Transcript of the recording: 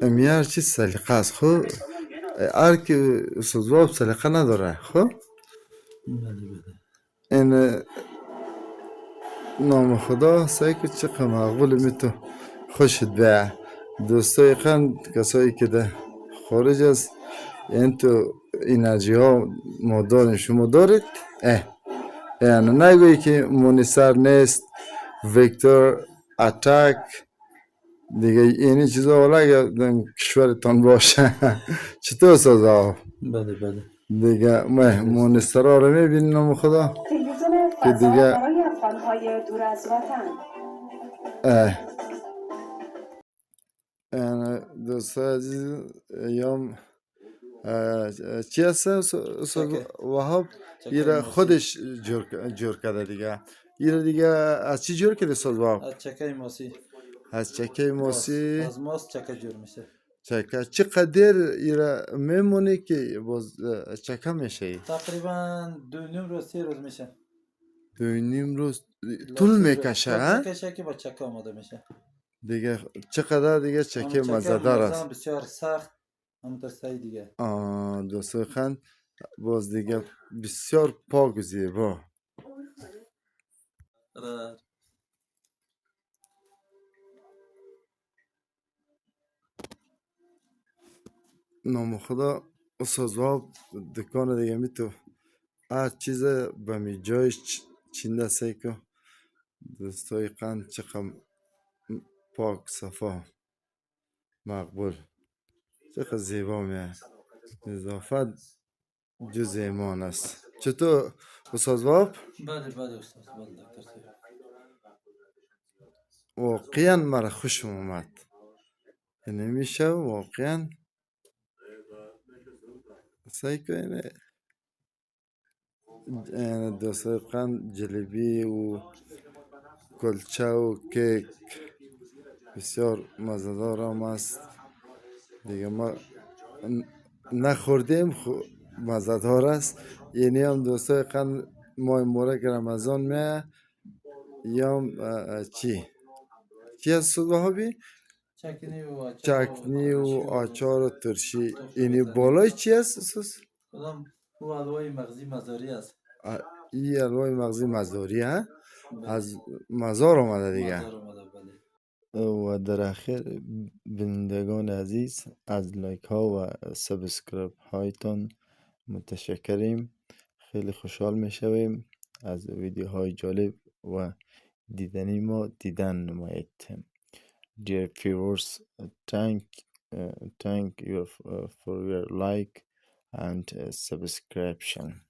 میار چی سلیقه است خو هر که سوزواب سلیقه نداره خو بله بله. این نام خدا سعی که چقدر مقبول می تو خوشت بیه دوستای قند کسایی که در خارج است این تو انرژی ها ما داریم شما دارید یعنی نگویی که مونیسر نیست ویکتور اتاک دیگه اینی چیزا حالا اگر در کشورتان باشه چطور سازا بله بله. دیگه مونیسر ها رو میبینی نام خدا تلویزیون که فضا دیگه برای افغانهای دور از وطن. یعنی دوستای عزیز یام چی هست استاد چکه وهاب چکه ایره موسی. خودش جور کرده دیگه ایره دیگه از چی جور کرده استاد وهاب از چکه موسی. از چکه موسی از ماست چکه جور میشه. چکه چقدر ایره میمونه که باز چکه میشه تقریبا 2.5 روز 3 روز میشه. 2.5 روز طول لازم میکشه طول ها؟ میکشه که با چکه آماده میشه. دیگه چقدر دیگه اما چکه چکه مزدار مزه است هم بسیار سخت همونطور سعی دیگه. دوستای خان باز دیگه بسیار پاک و زیبا آره. نام خدا استاد دکان دیگه می تو هر چیز به می جایش چینده سی که دوستای قند چقدر پاک صفا مقبول چقدر زیبا میه نظافت جز ایمان است چطور استاد واب بله بله استاد. بله دکتر صاحب. واقعا مرا خوشم اومد یعنی میشه واقعا سعی کنه دوستای قند جلبی و کلچه و کیک بسیار مزدار هم است دیگه ما نخوردیم مزدار است یعنی هم دوستای قند ماه مورک رمضان میه یا چی هست صبح چکنی و آچار و چکنی و ترشی و آچار و ترشی تخم اینی مرغ. بالای چی هست اساس؟ کدام او حلوای مغزی مزاری است. ای حلوای مغزی مزاری ها بله. از مزار آمده دیگه مزار آمده بله. و در اخیر بینندگان عزیز از لایک ها و سبسکرایب هایتان متشکریم خیلی خوشحال می شویم از ویدیوهای جالب و دیدنی ما دیدن نمایید. Dear viewers, thank you for your like and subscription.